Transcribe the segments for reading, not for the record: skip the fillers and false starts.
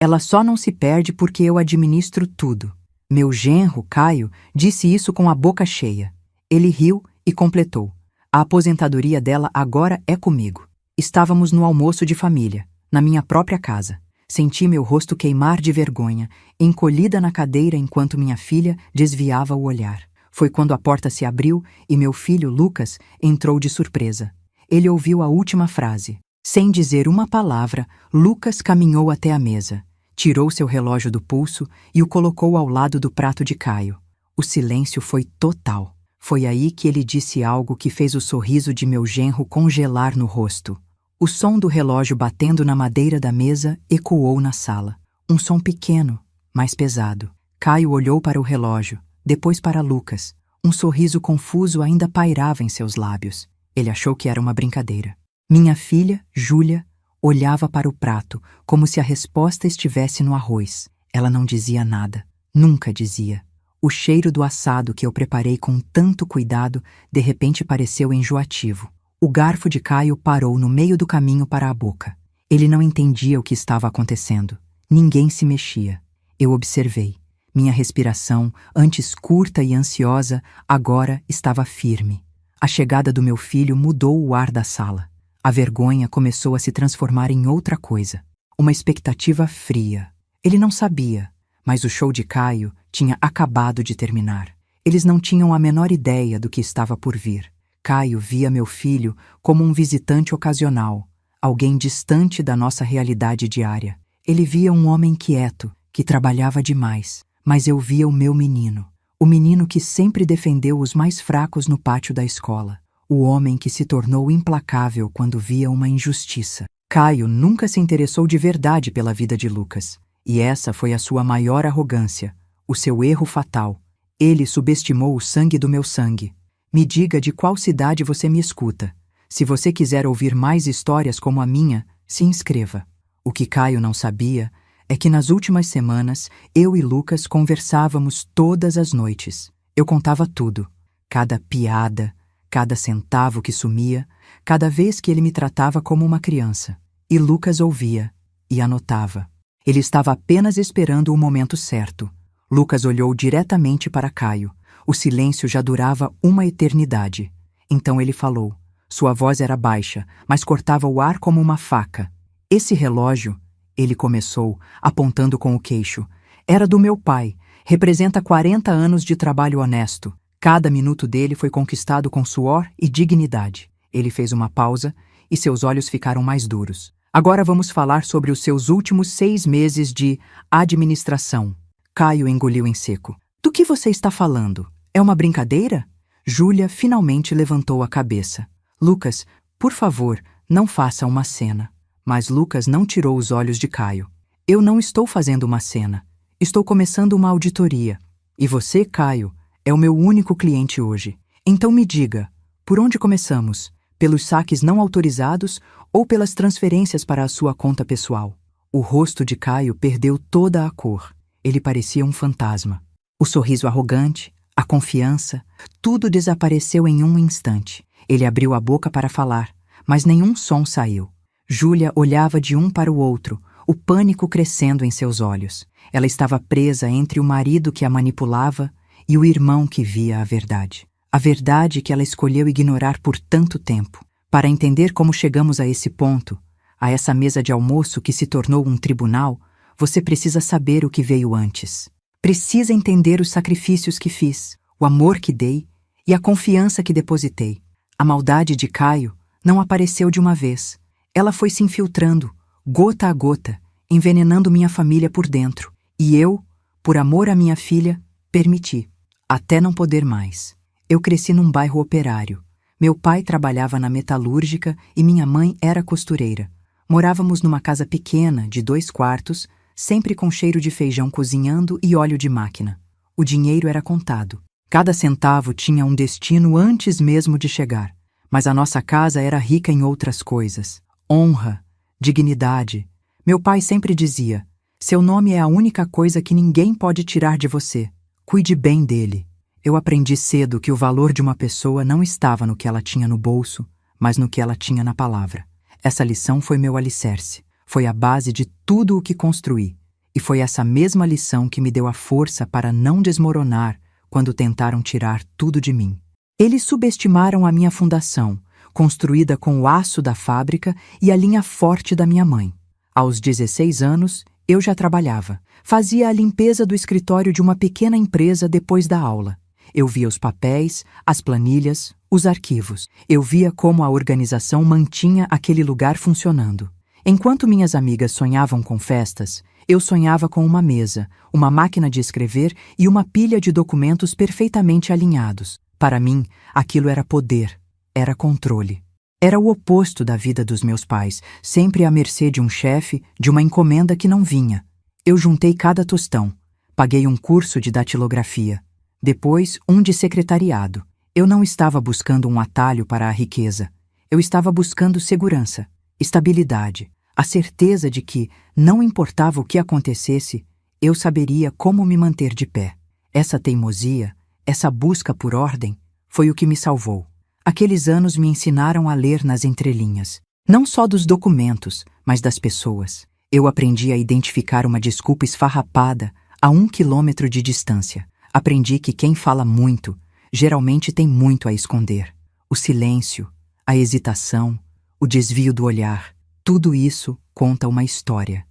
Ela só não se perde porque eu administro tudo. Meu genro, Caio, disse isso com a boca cheia. Ele riu e completou. A aposentadoria dela agora é comigo. Estávamos no almoço de família, na minha própria casa. Senti meu rosto queimar de vergonha, encolhida na cadeira enquanto minha filha desviava o olhar. Foi quando a porta se abriu e meu filho, Lucas, entrou de surpresa. Ele ouviu a última frase. Sem dizer uma palavra, Lucas caminhou até a mesa, tirou seu relógio do pulso e o colocou ao lado do prato de Caio. O silêncio foi total. Foi aí que ele disse algo que fez o sorriso de meu genro congelar no rosto. O som do relógio batendo na madeira da mesa ecoou na sala. Um som pequeno, mas pesado. Caio olhou para o relógio, depois para Lucas. Um sorriso confuso ainda pairava em seus lábios. Ele achou que era uma brincadeira. Minha filha, Júlia, olhava para o prato, como se a resposta estivesse no arroz. Ela não dizia nada. Nunca dizia. O cheiro do assado que eu preparei com tanto cuidado, de repente pareceu enjoativo. O garfo de Caio parou no meio do caminho para a boca. Ele não entendia o que estava acontecendo. Ninguém se mexia. Eu observei. Minha respiração, antes curta e ansiosa, agora estava firme. A chegada do meu filho mudou o ar da sala. A vergonha começou a se transformar em outra coisa. Uma expectativa fria. Ele não sabia, mas o show de Caio tinha acabado de terminar. Eles não tinham a menor ideia do que estava por vir. Caio via meu filho como um visitante ocasional, alguém distante da nossa realidade diária. Ele via um homem quieto, que trabalhava demais, mas eu via o meu menino. O menino que sempre defendeu os mais fracos no pátio da escola. O homem que se tornou implacável quando via uma injustiça. Caio nunca se interessou de verdade pela vida de Lucas. E essa foi a sua maior arrogância, o seu erro fatal. Ele subestimou o sangue do meu sangue. Me diga de qual cidade você me escuta. Se você quiser ouvir mais histórias como a minha, se inscreva. O que Caio não sabia é que nas últimas semanas, eu e Lucas conversávamos todas as noites. Eu contava tudo. Cada piada, cada centavo que sumia, cada vez que ele me tratava como uma criança. E Lucas ouvia e anotava. Ele estava apenas esperando o momento certo. Lucas olhou diretamente para Caio. O silêncio já durava uma eternidade. Então ele falou. Sua voz era baixa, mas cortava o ar como uma faca. Esse relógio, ele começou, apontando com o queixo, era do meu pai. Representa 40 anos de trabalho honesto. Cada minuto dele foi conquistado com suor e dignidade. Ele fez uma pausa e seus olhos ficaram mais duros. Agora vamos falar sobre os seus últimos 6 meses de administração. Caio engoliu em seco. Do que você está falando? É uma brincadeira? Júlia finalmente levantou a cabeça. Lucas, por favor, não faça uma cena. Mas Lucas não tirou os olhos de Caio. Eu não estou fazendo uma cena. Estou começando uma auditoria. E você, Caio, é o meu único cliente hoje. Então me diga, por onde começamos? Pelos saques não autorizados ou pelas transferências para a sua conta pessoal? O rosto de Caio perdeu toda a cor. Ele parecia um fantasma. O sorriso arrogante, a confiança, tudo desapareceu em um instante. Ele abriu a boca para falar, mas nenhum som saiu. Júlia olhava de um para o outro, o pânico crescendo em seus olhos. Ela estava presa entre o marido que a manipulava e o irmão que via a verdade. A verdade que ela escolheu ignorar por tanto tempo. Para entender como chegamos a esse ponto, a essa mesa de almoço que se tornou um tribunal, você precisa saber o que veio antes. Precisa entender os sacrifícios que fiz, o amor que dei e a confiança que depositei. A maldade de Caio não apareceu de uma vez. Ela foi se infiltrando, gota a gota, envenenando minha família por dentro. E eu, por amor à minha filha, permiti. Até não poder mais. Eu cresci num bairro operário. Meu pai trabalhava na metalúrgica e minha mãe era costureira. Morávamos numa casa pequena, de 2 quartos, sempre com cheiro de feijão cozinhando e óleo de máquina. O dinheiro era contado. Cada centavo tinha um destino antes mesmo de chegar. Mas a nossa casa era rica em outras coisas. Honra, dignidade. Meu pai sempre dizia, seu nome é a única coisa que ninguém pode tirar de você. Cuide bem dele. Eu aprendi cedo que o valor de uma pessoa não estava no que ela tinha no bolso, mas no que ela tinha na palavra. Essa lição foi meu alicerce. Foi a base de tudo o que construí. E foi essa mesma lição que me deu a força para não desmoronar quando tentaram tirar tudo de mim. Eles subestimaram a minha fundação, construída com o aço da fábrica e a linha forte da minha mãe. Aos 16 anos, eu já trabalhava. Fazia a limpeza do escritório de uma pequena empresa depois da aula. Eu via os papéis, as planilhas, os arquivos. Eu via como a organização mantinha aquele lugar funcionando. Enquanto minhas amigas sonhavam com festas, eu sonhava com uma mesa, uma máquina de escrever e uma pilha de documentos perfeitamente alinhados. Para mim, aquilo era poder, era controle. Era o oposto da vida dos meus pais, sempre à mercê de um chefe, de uma encomenda que não vinha. Eu juntei cada tostão, paguei um curso de datilografia, depois um de secretariado. Eu não estava buscando um atalho para a riqueza. Eu estava buscando segurança, estabilidade, a certeza de que, não importava o que acontecesse, eu saberia como me manter de pé. Essa teimosia, essa busca por ordem, foi o que me salvou. Aqueles anos me ensinaram a ler nas entrelinhas, não só dos documentos, mas das pessoas. Eu aprendi a identificar uma desculpa esfarrapada a 1 quilômetro de distância. Aprendi que quem fala muito, geralmente tem muito a esconder. O silêncio, a hesitação, o desvio do olhar, tudo isso conta uma história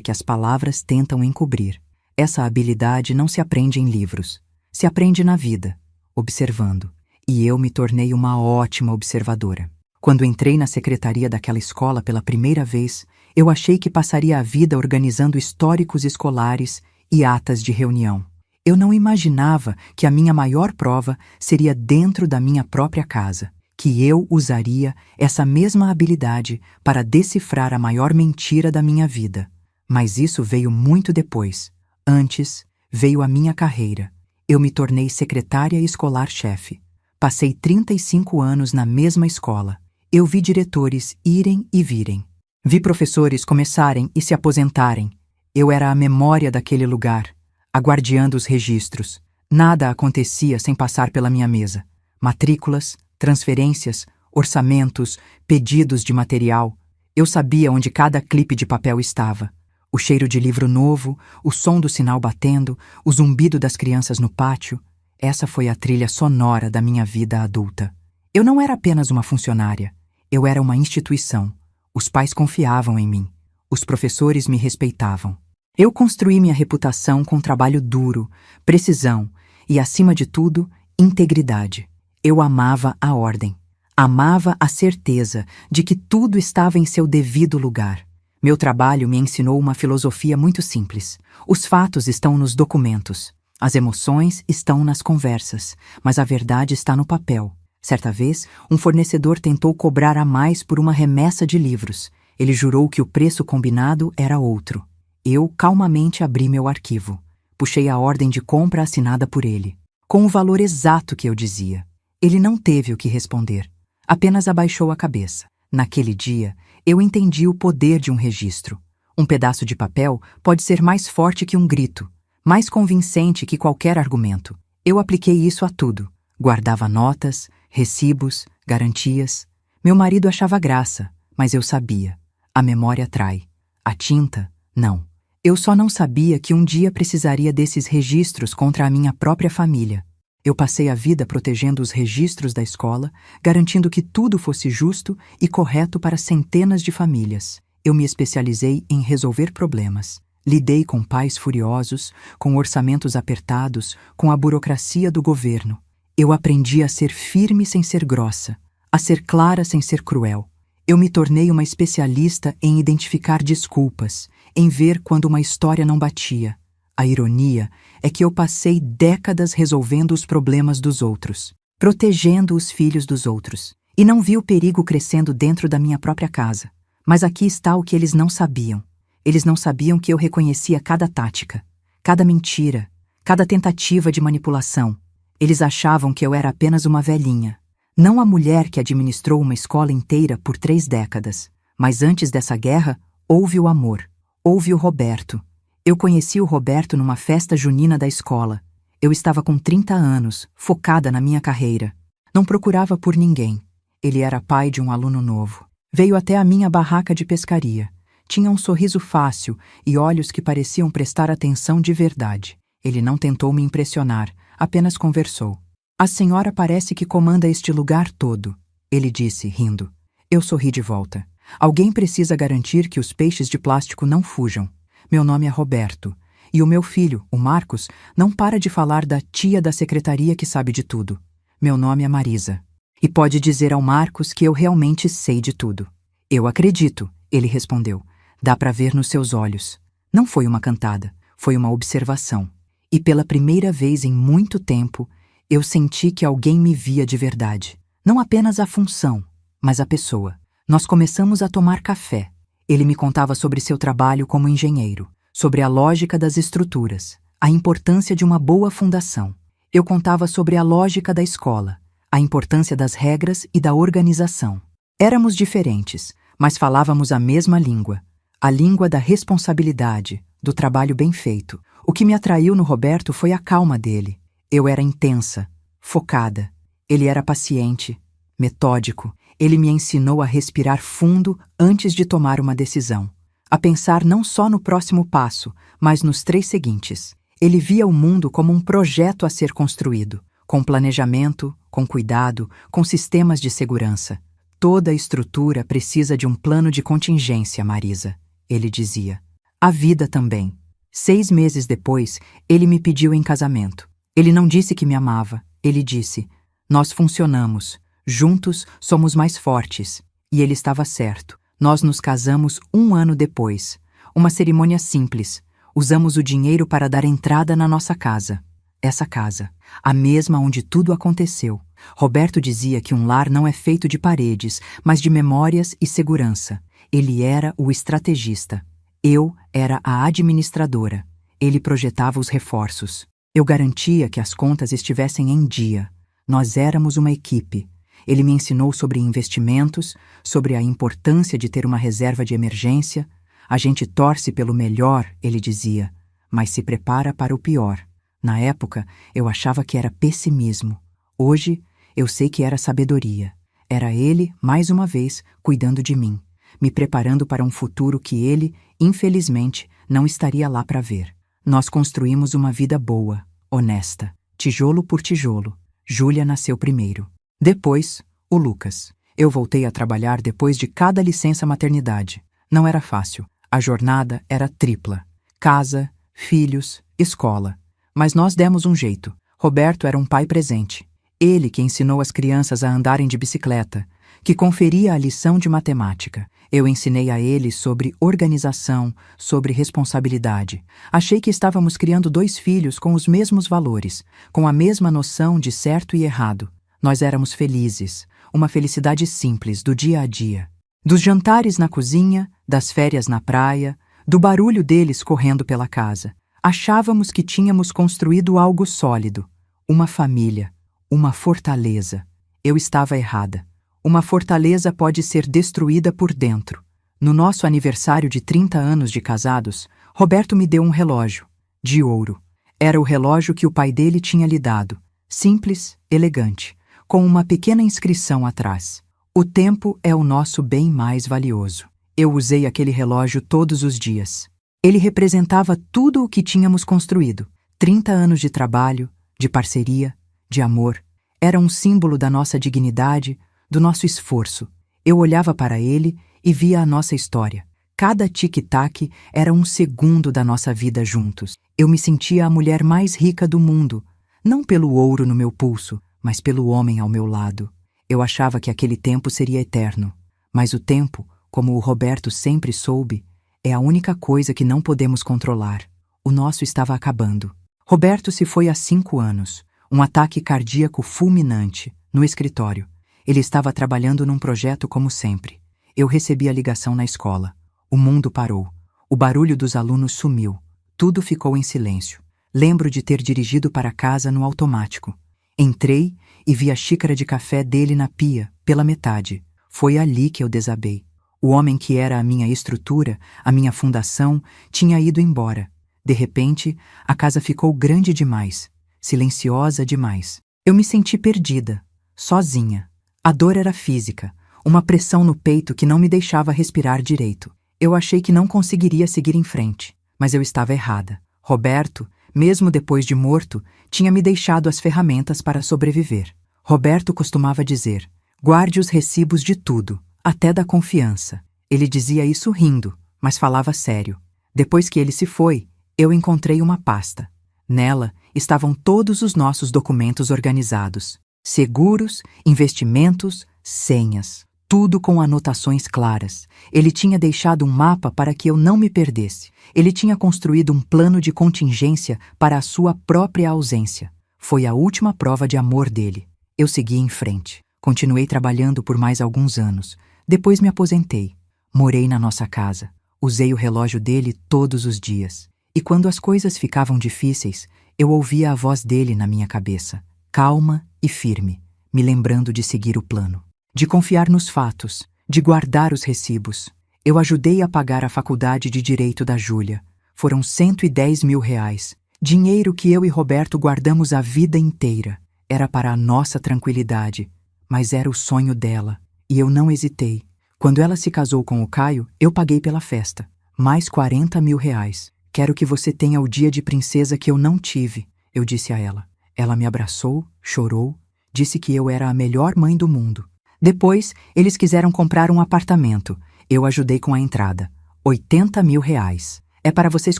que as palavras tentam encobrir. Essa habilidade não se aprende em livros, se aprende na vida, observando. E eu me tornei uma ótima observadora. Quando entrei na secretaria daquela escola pela primeira vez, eu achei que passaria a vida organizando históricos escolares e atas de reunião. Eu não imaginava que a minha maior prova seria dentro da minha própria casa, que eu usaria essa mesma habilidade para decifrar a maior mentira da minha vida. Mas isso veio muito depois. Antes, veio a minha carreira. Eu me tornei secretária escolar-chefe. Passei 35 anos na mesma escola. Eu vi diretores irem e virem. Vi professores começarem e se aposentarem. Eu era a memória daquele lugar, a guardiã dos registros. Nada acontecia sem passar pela minha mesa. Matrículas, transferências, orçamentos, pedidos de material. Eu sabia onde cada clipe de papel estava. O cheiro de livro novo, o som do sinal batendo, o zumbido das crianças no pátio. Essa foi a trilha sonora da minha vida adulta. Eu não era apenas uma funcionária. Eu era uma instituição. Os pais confiavam em mim. Os professores me respeitavam. Eu construí minha reputação com trabalho duro, precisão e, acima de tudo, integridade. Eu amava a ordem. Amava a certeza de que tudo estava em seu devido lugar. Meu trabalho me ensinou uma filosofia muito simples. Os fatos estão nos documentos. As emoções estão nas conversas, mas a verdade está no papel. Certa vez, um fornecedor tentou cobrar a mais por uma remessa de livros. Ele jurou que o preço combinado era outro. Eu calmamente abri meu arquivo. Puxei a ordem de compra assinada por ele, com o valor exato que eu dizia. Ele não teve o que responder, apenas abaixou a cabeça. Naquele dia, eu entendi o poder de um registro. Um pedaço de papel pode ser mais forte que um grito, mais convincente que qualquer argumento. Eu apliquei isso a tudo. Guardava notas, recibos, garantias. Meu marido achava graça, mas eu sabia. A memória trai. A tinta, não. Eu só não sabia que um dia precisaria desses registros contra a minha própria família. Eu passei a vida protegendo os registros da escola, garantindo que tudo fosse justo e correto para centenas de famílias. Eu me especializei em resolver problemas. Lidei com pais furiosos, com orçamentos apertados, com a burocracia do governo. Eu aprendi a ser firme sem ser grossa, a ser clara sem ser cruel. Eu me tornei uma especialista em identificar desculpas, em ver quando uma história não batia. A ironia é que eu passei décadas resolvendo os problemas dos outros, protegendo os filhos dos outros, e não vi o perigo crescendo dentro da minha própria casa. Mas aqui está o que eles não sabiam. Eles não sabiam que eu reconhecia cada tática, cada mentira, cada tentativa de manipulação. Eles achavam que eu era apenas uma velhinha, não a mulher que administrou uma escola inteira por 3 décadas. Mas antes dessa guerra, houve o amor, houve o Roberto. Eu conheci o Roberto numa festa junina da escola. Eu estava com 30 anos, focada na minha carreira. Não procurava por ninguém. Ele era pai de um aluno novo. Veio até a minha barraca de pescaria. Tinha um sorriso fácil e olhos que pareciam prestar atenção de verdade. Ele não tentou me impressionar, apenas conversou. A senhora parece que comanda este lugar todo, ele disse, rindo. Eu sorri de volta. Alguém precisa garantir que os peixes de plástico não fujam. Meu nome é Roberto. E o meu filho, o Marcos, não para de falar da tia da secretaria que sabe de tudo. Meu nome é Marisa. E pode dizer ao Marcos que eu realmente sei de tudo. Eu acredito, ele respondeu. Dá para ver nos seus olhos. Não foi uma cantada, foi uma observação. E pela primeira vez em muito tempo, eu senti que alguém me via de verdade. Não apenas a função, mas a pessoa. Nós começamos a tomar café. Ele me contava sobre seu trabalho como engenheiro, sobre a lógica das estruturas, a importância de uma boa fundação. Eu contava sobre a lógica da escola, a importância das regras e da organização. Éramos diferentes, mas falávamos a mesma língua, a língua da responsabilidade, do trabalho bem feito. O que me atraiu no Roberto foi a calma dele. Eu era intensa, focada. Ele era paciente, metódico. Ele me ensinou a respirar fundo antes de tomar uma decisão, a pensar não só no próximo passo, mas nos 3 seguintes. Ele via o mundo como um projeto a ser construído, com planejamento, com cuidado, com sistemas de segurança. Toda estrutura precisa de um plano de contingência, Marisa, ele dizia. A vida também. 6 meses depois, ele me pediu em casamento. Ele não disse que me amava, ele disse, nós funcionamos. Juntos somos mais fortes. E ele estava certo. Nós nos casamos 1 ano depois. Uma cerimônia simples. Usamos o dinheiro para dar entrada na nossa casa. Essa casa. A mesma onde tudo aconteceu. Roberto dizia que um lar não é feito de paredes, mas de memórias e segurança. Ele era o estrategista. Eu era a administradora. Ele projetava os reforços. Eu garantia que as contas estivessem em dia. Nós éramos uma equipe. Ele me ensinou sobre investimentos, sobre a importância de ter uma reserva de emergência. A gente torce pelo melhor, ele dizia, mas se prepara para o pior. Na época, eu achava que era pessimismo. Hoje, eu sei que era sabedoria. Era ele, mais uma vez, cuidando de mim, me preparando para um futuro que ele, infelizmente, não estaria lá para ver. Nós construímos uma vida boa, honesta, tijolo por tijolo. Júlia nasceu primeiro. Depois, o Lucas. Eu voltei a trabalhar depois de cada licença maternidade. Não era fácil. A jornada era tripla. Casa, filhos, escola. Mas nós demos um jeito. Roberto era um pai presente. Ele que ensinou as crianças a andarem de bicicleta, que conferia a lição de matemática. Eu ensinei a ele sobre organização, sobre responsabilidade. Achei que estávamos criando 2 filhos com os mesmos valores, com a mesma noção de certo e errado. Nós éramos felizes, uma felicidade simples do dia a dia. Dos jantares na cozinha, das férias na praia, do barulho deles correndo pela casa. Achávamos que tínhamos construído algo sólido, uma família, uma fortaleza. Eu estava errada. Uma fortaleza pode ser destruída por dentro. No nosso aniversário de 30 anos de casados, Roberto me deu um relógio, de ouro. Era o relógio que o pai dele tinha lhe dado, simples, elegante, com uma pequena inscrição atrás. O tempo é o nosso bem mais valioso. Eu usei aquele relógio todos os dias. Ele representava tudo o que tínhamos construído. 30 anos de trabalho, de parceria, de amor. Era um símbolo da nossa dignidade, do nosso esforço. Eu olhava para ele e via a nossa história. Cada tic-tac era um segundo da nossa vida juntos. Eu me sentia a mulher mais rica do mundo, não pelo ouro no meu pulso, mas pelo homem ao meu lado. Eu achava que aquele tempo seria eterno. Mas o tempo, como o Roberto sempre soube, é a única coisa que não podemos controlar. O nosso estava acabando. Roberto se foi há 5 anos. Um ataque cardíaco fulminante, no escritório. Ele estava trabalhando num projeto como sempre. Eu recebi a ligação na escola. O mundo parou. O barulho dos alunos sumiu. Tudo ficou em silêncio. Lembro de ter dirigido para casa no automático. Entrei e vi a xícara de café dele na pia, pela metade. Foi ali que eu desabei. O homem que era a minha estrutura, a minha fundação, tinha ido embora. De repente, a casa ficou grande demais, silenciosa demais. Eu me senti perdida, sozinha. A dor era física, uma pressão no peito que não me deixava respirar direito. Eu achei que não conseguiria seguir em frente, mas eu estava errada. Roberto, mesmo depois de morto, tinha me deixado as ferramentas para sobreviver. Roberto costumava dizer: guarde os recibos de tudo, até da confiança. Ele dizia isso rindo, mas falava sério. Depois que ele se foi, eu encontrei uma pasta. Nela estavam todos os nossos documentos organizados: seguros, investimentos, senhas. Tudo com anotações claras. Ele tinha deixado um mapa para que eu não me perdesse. Ele tinha construído um plano de contingência para a sua própria ausência. Foi a última prova de amor dele. Eu segui em frente. Continuei trabalhando por mais alguns anos. Depois me aposentei. Morei na nossa casa. Usei o relógio dele todos os dias. E quando as coisas ficavam difíceis, eu ouvia a voz dele na minha cabeça, calma e firme, me lembrando de seguir o plano, de confiar nos fatos, de guardar os recibos. Eu ajudei a pagar a faculdade de Direito da Júlia. Foram R$ 110.000, dinheiro que eu e Roberto guardamos a vida inteira. Era para a nossa tranquilidade, mas era o sonho dela, e eu não hesitei. Quando ela se casou com o Caio, eu paguei pela festa. Mais R$ 40.000. Quero que você tenha o dia de princesa que eu não tive, eu disse a ela. Ela me abraçou, chorou, disse que eu era a melhor mãe do mundo. Depois, eles quiseram comprar um apartamento. Eu ajudei com a entrada. R$ 80.000. É para vocês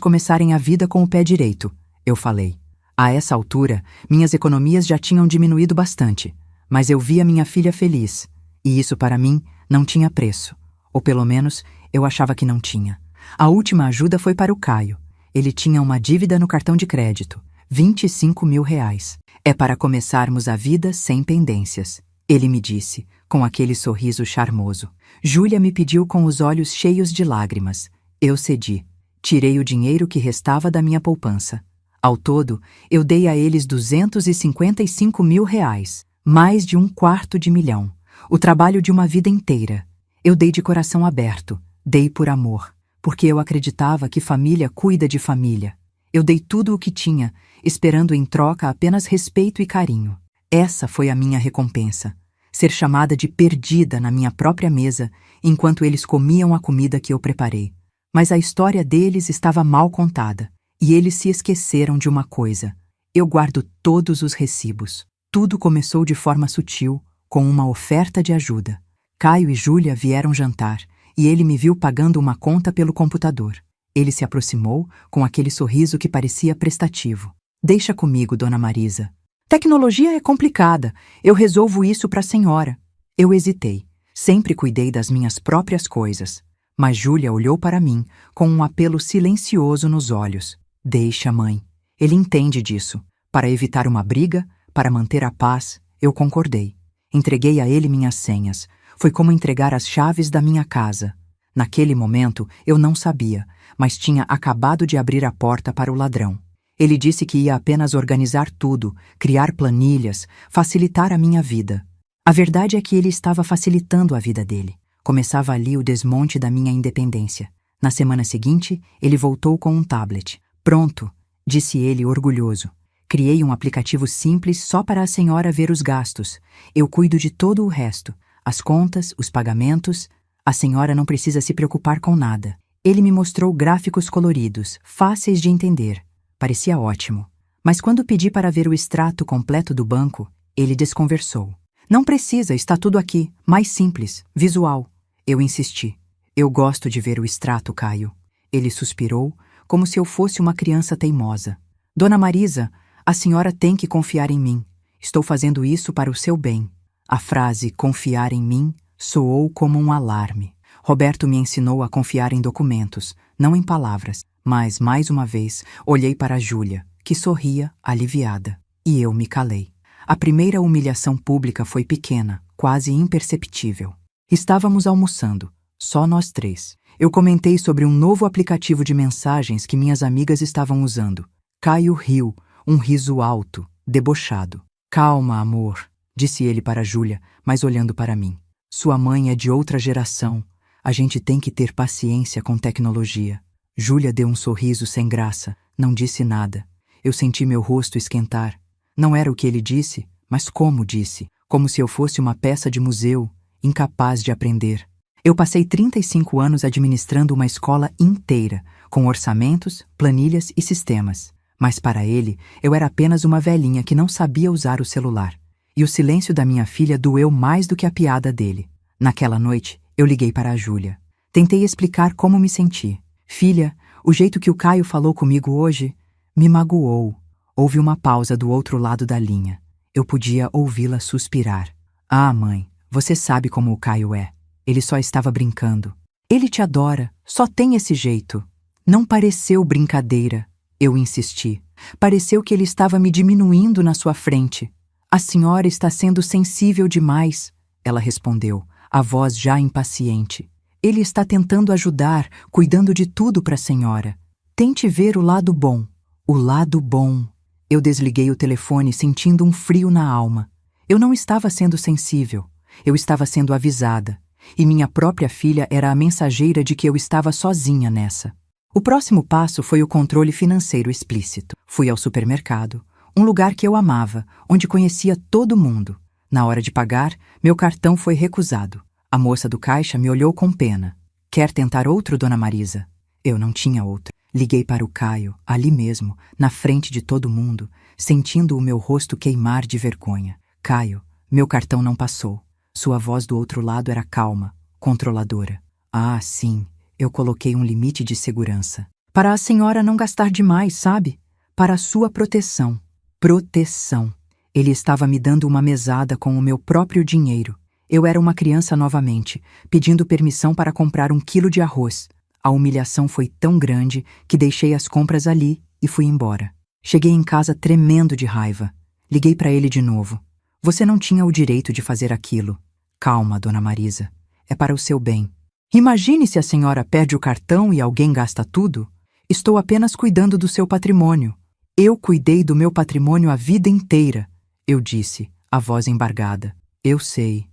começarem a vida com o pé direito, eu falei. A essa altura, minhas economias já tinham diminuído bastante, mas eu via minha filha feliz, e isso para mim não tinha preço. Ou pelo menos, eu achava que não tinha. A última ajuda foi para o Caio. Ele tinha uma dívida no cartão de crédito, R$ 25.000. É para começarmos a vida sem pendências, ele me disse, com aquele sorriso charmoso. Júlia me pediu com os olhos cheios de lágrimas. Eu cedi. Tirei o dinheiro que restava da minha poupança. Ao todo, eu dei a eles R$ 255.000, mais de R$ 250.000. O trabalho de uma vida inteira. Eu dei de coração aberto, dei por amor, porque eu acreditava que família cuida de família. Eu dei tudo o que tinha, esperando em troca apenas respeito e carinho. Essa foi a minha recompensa. Ser chamada de perdida na minha própria mesa, enquanto eles comiam a comida que eu preparei. Mas a história deles estava mal contada, e eles se esqueceram de uma coisa. Eu guardo todos os recibos. Tudo começou de forma sutil, com uma oferta de ajuda. Caio e Júlia vieram jantar, e ele me viu pagando uma conta pelo computador. Ele se aproximou, com aquele sorriso que parecia prestativo. Deixa comigo, dona Marisa. Tecnologia é complicada. Eu resolvo isso para a senhora. Eu hesitei. Sempre cuidei das minhas próprias coisas. Mas Júlia olhou para mim, com um apelo silencioso nos olhos. Deixa, mãe. Ele entende disso. Para evitar uma briga, para manter a paz, eu concordei. Entreguei a ele minhas senhas. Foi como entregar as chaves da minha casa. Naquele momento, eu não sabia, mas tinha acabado de abrir a porta para o ladrão. Ele disse que ia apenas organizar tudo, criar planilhas, facilitar a minha vida. A verdade é que ele estava facilitando a vida dele. Começava ali o desmonte da minha independência. Na semana seguinte, ele voltou com um tablet. Pronto, disse ele orgulhoso. Criei um aplicativo simples só para a senhora ver os gastos. Eu cuido de todo o resto. As contas, os pagamentos. A senhora não precisa se preocupar com nada. Ele me mostrou gráficos coloridos, fáceis de entender. Parecia ótimo. Mas quando pedi para ver o extrato completo do banco, ele desconversou. Não precisa, está tudo aqui. Mais simples, visual. Eu insisti. Eu gosto de ver o extrato, Caio. Ele suspirou, como se eu fosse uma criança teimosa. Dona Marisa, a senhora tem que confiar em mim. Estou fazendo isso para o seu bem. A frase confiar em mim soou como um alarme. Roberto me ensinou a confiar em documentos, não em palavras, mas, mais uma vez, olhei para Júlia, que sorria, aliviada, e eu me calei. A primeira humilhação pública foi pequena, quase imperceptível. Estávamos almoçando, só nós três. Eu comentei sobre um novo aplicativo de mensagens que minhas amigas estavam usando. Caio riu, um riso alto, debochado. Calma, amor, disse ele para Júlia, mas olhando para mim. Sua mãe é de outra geração. A gente tem que ter paciência com tecnologia. Júlia deu um sorriso sem graça, não disse nada. Eu senti meu rosto esquentar. Não era o que ele disse, mas como disse, como se eu fosse uma peça de museu, incapaz de aprender. Eu passei 35 anos administrando uma escola inteira, com orçamentos, planilhas e sistemas. Mas para ele, eu era apenas uma velhinha que não sabia usar o celular. E o silêncio da minha filha doeu mais do que a piada dele. Naquela noite, eu liguei para a Júlia. Tentei explicar como me senti. Filha, o jeito que o Caio falou comigo hoje me magoou. Houve uma pausa do outro lado da linha. Eu podia ouvi-la suspirar. Ah, mãe, você sabe como o Caio é. Ele só estava brincando. Ele te adora, só tem esse jeito. Não pareceu brincadeira, eu insisti. Pareceu que ele estava me diminuindo na sua frente. A senhora está sendo sensível demais, ela respondeu, a voz já impaciente. Ele está tentando ajudar, cuidando de tudo para a senhora. Tente ver o lado bom. O lado bom. Eu desliguei o telefone sentindo um frio na alma. Eu não estava sendo sensível. Eu estava sendo avisada. E minha própria filha era a mensageira de que eu estava sozinha nessa. O próximo passo foi o controle financeiro explícito. Fui ao supermercado, um lugar que eu amava, onde conhecia todo mundo. Na hora de pagar, meu cartão foi recusado. A moça do caixa me olhou com pena. Quer tentar outro, dona Marisa? Eu não tinha outro. Liguei para o Caio, ali mesmo, na frente de todo mundo, sentindo o meu rosto queimar de vergonha. Caio, meu cartão não passou. Sua voz do outro lado era calma, controladora. Ah, sim, eu coloquei um limite de segurança. Para a senhora não gastar demais, sabe? Para a sua proteção. Proteção. Ele estava me dando uma mesada com o meu próprio dinheiro. Eu era uma criança novamente, pedindo permissão para comprar 1 quilo de arroz. A humilhação foi tão grande que deixei as compras ali e fui embora. Cheguei em casa tremendo de raiva. Liguei para ele de novo. Você não tinha o direito de fazer aquilo. Calma, dona Marisa. É para o seu bem. Imagine se a senhora perde o cartão e alguém gasta tudo. Estou apenas cuidando do seu patrimônio. Eu cuidei do meu patrimônio a vida inteira, eu disse, a voz embargada. Eu sei.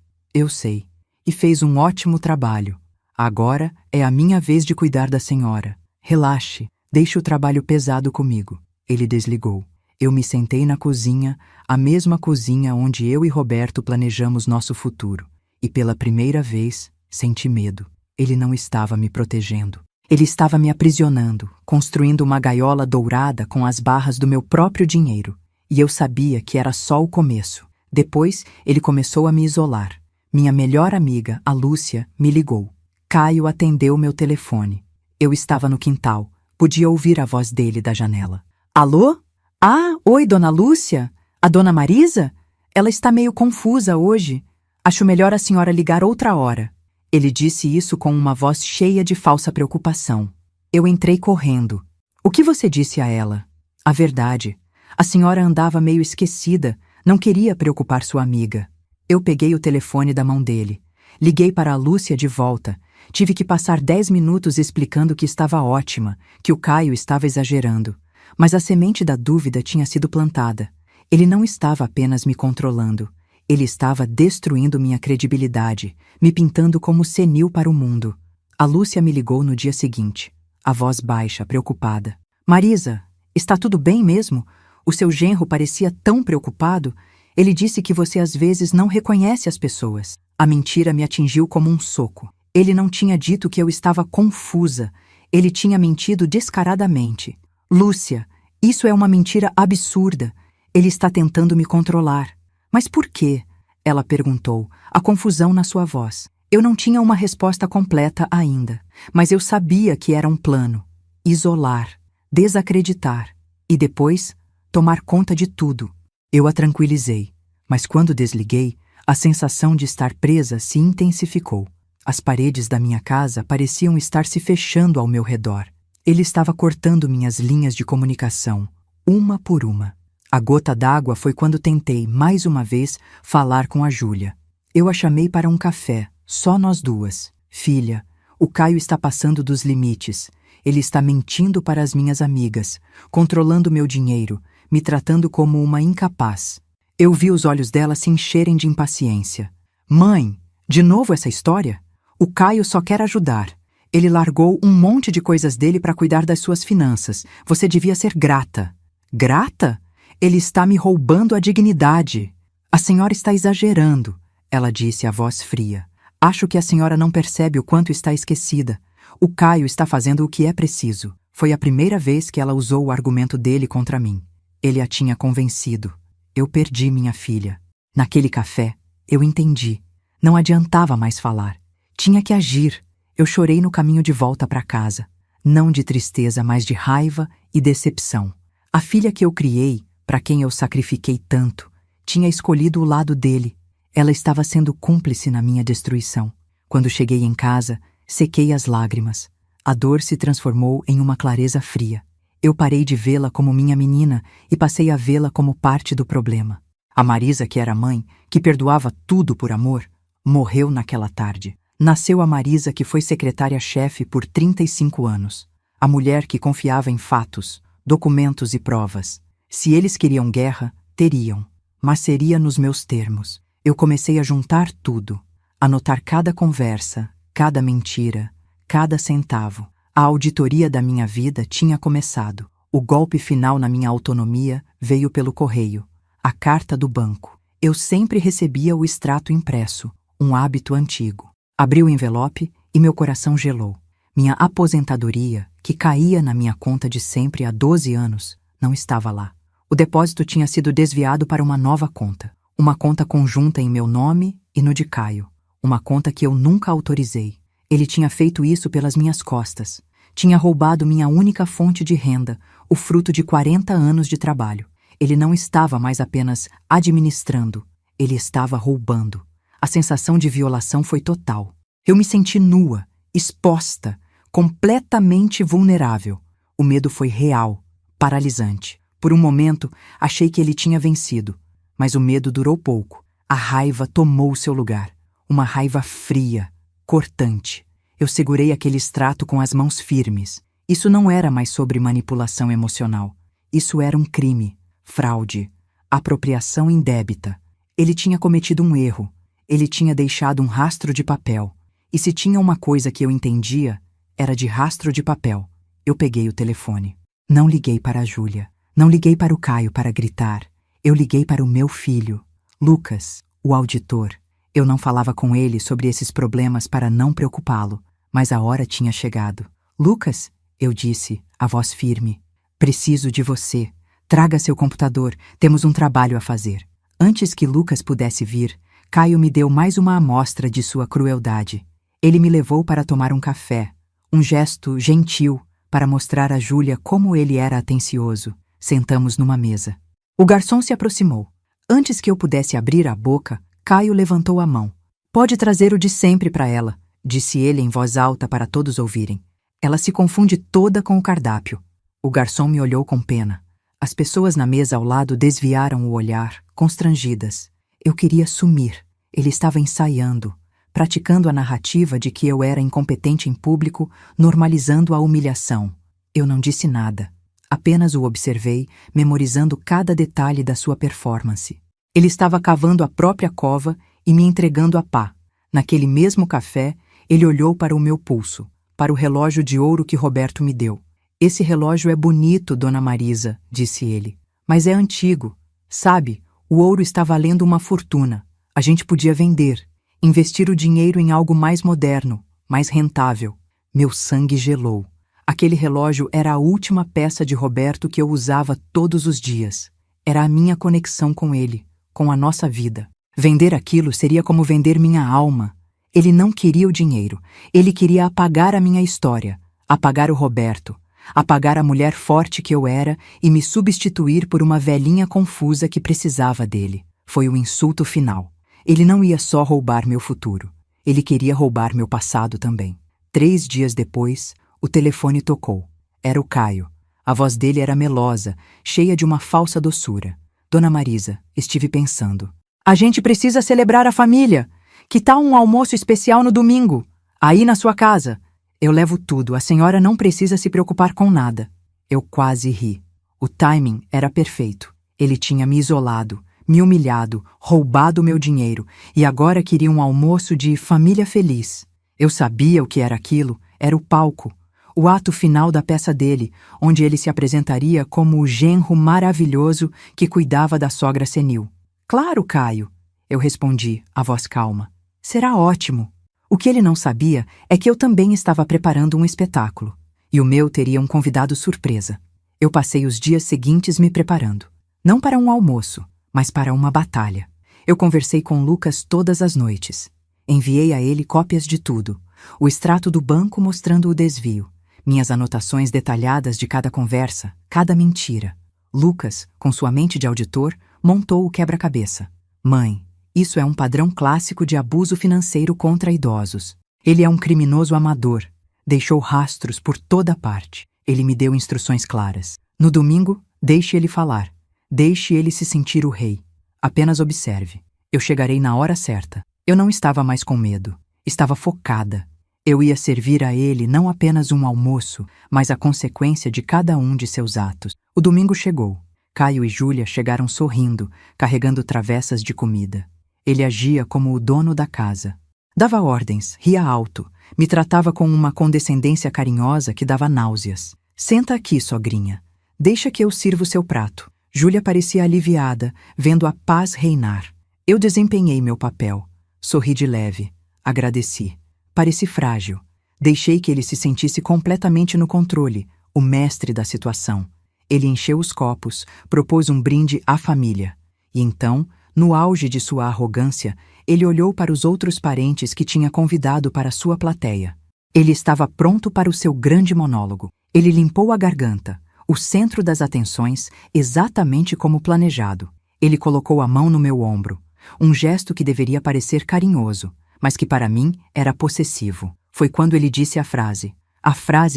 E fez um ótimo trabalho. Agora é a minha vez de cuidar da senhora. Relaxe, deixe o trabalho pesado comigo. Ele desligou. Eu me sentei na cozinha, a mesma cozinha onde eu e Roberto planejamos nosso futuro. E pela primeira vez, senti medo. Ele não estava me protegendo. Ele estava me aprisionando, construindo uma gaiola dourada com as barras do meu próprio dinheiro. E eu sabia que era só o começo. Depois, ele começou a me isolar. Minha melhor amiga, a Lúcia, me ligou. Caio atendeu meu telefone. Eu estava no quintal. Podia ouvir a voz dele da janela. Alô? Ah, oi, dona Lúcia? A dona Marisa? Ela está meio confusa hoje. Acho melhor a senhora ligar outra hora. Ele disse isso com uma voz cheia de falsa preocupação. Eu entrei correndo. O que você disse a ela? A verdade. A senhora andava meio esquecida, não queria preocupar sua amiga. Eu peguei o telefone da mão dele. Liguei para a Lúcia de volta. Tive que passar 10 minutos explicando que estava ótima, que o Caio estava exagerando. Mas a semente da dúvida tinha sido plantada. Ele não estava apenas me controlando. Ele estava destruindo minha credibilidade, me pintando como senil para o mundo. A Lúcia me ligou no dia seguinte, a voz baixa, preocupada. Marisa, está tudo bem mesmo? O seu genro parecia tão preocupado. Ele disse que você às vezes não reconhece as pessoas. A mentira me atingiu como um soco. Ele não tinha dito que eu estava confusa. Ele tinha mentido descaradamente. Lúcia, isso é uma mentira absurda. Ele está tentando me controlar. Mas por quê? Ela perguntou, a confusão na sua voz. Eu não tinha uma resposta completa ainda, mas eu sabia que era um plano. Isolar, desacreditar e depois tomar conta de tudo. Eu a tranquilizei, mas quando desliguei, a sensação de estar presa se intensificou. As paredes da minha casa pareciam estar se fechando ao meu redor. Ele estava cortando minhas linhas de comunicação, uma por uma. A gota d'água foi quando tentei, mais uma vez, falar com a Júlia. Eu a chamei para um café, só nós duas. Filha, o Caio está passando dos limites. Ele está mentindo para as minhas amigas, controlando meu dinheiro, me tratando como uma incapaz. Eu vi os olhos dela se encherem de impaciência. Mãe, de novo essa história? O Caio só quer ajudar. Ele largou um monte de coisas dele para cuidar das suas finanças. Você devia ser grata. Grata? Ele está me roubando a dignidade. A senhora está exagerando, ela disse a voz fria. Acho que a senhora não percebe o quanto está esquecida. O Caio está fazendo o que é preciso. Foi a primeira vez que ela usou o argumento dele contra mim. Ele a tinha convencido. Eu perdi minha filha. Naquele café, eu entendi. Não adiantava mais falar. Tinha que agir. Eu chorei no caminho de volta para casa. Não de tristeza, mas de raiva e decepção. A filha que eu criei, para quem eu sacrifiquei tanto, tinha escolhido o lado dele. Ela estava sendo cúmplice na minha destruição. Quando cheguei em casa, sequei as lágrimas. A dor se transformou em uma clareza fria. Eu parei de vê-la como minha menina e passei a vê-la como parte do problema. A Marisa, que era mãe, que perdoava tudo por amor, morreu naquela tarde. Nasceu a Marisa, que foi secretária-chefe por 35 anos. A mulher que confiava em fatos, documentos e provas. Se eles queriam guerra, teriam. Mas seria nos meus termos. Eu comecei a juntar tudo, anotar cada conversa, cada mentira, cada centavo. A auditoria da minha vida tinha começado. O golpe final na minha autonomia veio pelo correio. A carta do banco. Eu sempre recebia o extrato impresso, um hábito antigo. Abri o envelope e meu coração gelou. Minha aposentadoria, que caía na minha conta de sempre há 12 anos, não estava lá. O depósito tinha sido desviado para uma nova conta. Uma conta conjunta em meu nome e no de Caio. Uma conta que eu nunca autorizei. Ele tinha feito isso pelas minhas costas. Tinha roubado minha única fonte de renda, o fruto de 40 anos de trabalho. Ele não estava mais apenas administrando, ele estava roubando. A sensação de violação foi total. Eu me senti nua, exposta, completamente vulnerável. O medo foi real, paralisante. Por um momento, achei que ele tinha vencido. Mas o medo durou pouco. A raiva tomou seu lugar. Uma raiva fria, cortante. Eu segurei aquele extrato com as mãos firmes. Isso não era mais sobre manipulação emocional. Isso era um crime, fraude, apropriação indébita. Ele tinha cometido um erro. Ele tinha deixado um rastro de papel. E se tinha uma coisa que eu entendia, era de rastro de papel. Eu peguei o telefone. Não liguei para a Júlia. Não liguei para o Caio para gritar. Eu liguei para o meu filho, Lucas, o auditor. Eu não falava com ele sobre esses problemas para não preocupá-lo, mas a hora tinha chegado. Lucas, eu disse, a voz firme, preciso de você. Traga seu computador, temos um trabalho a fazer. Antes que Lucas pudesse vir, Caio me deu mais uma amostra de sua crueldade. Ele me levou para tomar um café, um gesto gentil para mostrar a Júlia como ele era atencioso. Sentamos numa mesa. O garçom se aproximou. Antes que eu pudesse abrir a boca, Caio levantou a mão. Pode trazer o de sempre para ela, disse ele em voz alta para todos ouvirem. Ela se confunde toda com o cardápio. O garçom me olhou com pena. As pessoas na mesa ao lado desviaram o olhar, constrangidas. Eu queria sumir. Ele estava ensaiando, praticando a narrativa de que eu era incompetente em público, normalizando a humilhação. Eu não disse nada. Apenas o observei, memorizando cada detalhe da sua performance. Ele estava cavando a própria cova e me entregando a pá. Naquele mesmo café, ele olhou para o meu pulso, para o relógio de ouro que Roberto me deu. Esse relógio é bonito, dona Marisa, disse ele, mas é antigo. Sabe, o ouro está valendo uma fortuna. A gente podia vender, investir o dinheiro em algo mais moderno, mais rentável. Meu sangue gelou. Aquele relógio era a última peça de Roberto que eu usava todos os dias. Era a minha conexão com ele, com a nossa vida. Vender aquilo seria como vender minha alma. Ele não queria o dinheiro. Ele queria apagar a minha história, apagar o Roberto, apagar a mulher forte que eu era e me substituir por uma velhinha confusa que precisava dele. Foi o insulto final. Ele não ia só roubar meu futuro. Ele queria roubar meu passado também. 3 dias depois, o telefone tocou. Era o Caio. A voz dele era melosa, cheia de uma falsa doçura. Dona Marisa, estive pensando. A gente precisa celebrar a família. Que tal um almoço especial no domingo? Aí na sua casa. Eu levo tudo, a senhora não precisa se preocupar com nada. Eu quase ri. O timing era perfeito. Ele tinha me isolado, me humilhado, roubado meu dinheiro e agora queria um almoço de família feliz. Eu sabia o que era aquilo, era o palco. O ato final da peça dele, onde ele se apresentaria como o genro maravilhoso que cuidava da sogra senil. Claro, Caio, eu respondi, a voz calma. Será ótimo. O que ele não sabia é que eu também estava preparando um espetáculo. E o meu teria um convidado surpresa. Eu passei os dias seguintes me preparando. Não para um almoço, mas para uma batalha. Eu conversei com Lucas todas as noites. Enviei a ele cópias de tudo. O extrato do banco mostrando o desvio. Minhas anotações detalhadas de cada conversa, cada mentira. Lucas, com sua mente de auditor, montou o quebra-cabeça. Mãe, isso é um padrão clássico de abuso financeiro contra idosos. Ele é um criminoso amador. Deixou rastros por toda parte. Ele me deu instruções claras. No domingo, deixe ele falar. Deixe ele se sentir o rei. Apenas observe. Eu chegarei na hora certa. Eu não estava mais com medo. Estava focada. Eu ia servir a ele não apenas um almoço, mas a consequência de cada um de seus atos. O domingo chegou. Caio e Júlia chegaram sorrindo, carregando travessas de comida. Ele agia como o dono da casa. Dava ordens, ria alto, me tratava com uma condescendência carinhosa que dava náuseas. Senta aqui, sogrinha. Deixa que eu sirvo seu prato. Júlia parecia aliviada, vendo a paz reinar. Eu desempenhei meu papel. Sorri de leve. Agradeci. Pareci frágil. Deixei que ele se sentisse completamente no controle, o mestre da situação. Ele encheu os copos, propôs um brinde à família. E então, no auge de sua arrogância, ele olhou para os outros parentes que tinha convidado para sua plateia. Ele estava pronto para o seu grande monólogo. Ele limpou a garganta, o centro das atenções, exatamente como planejado. Ele colocou a mão no meu ombro, um gesto que deveria parecer carinhoso, mas que para mim era possessivo. Foi quando ele disse a frase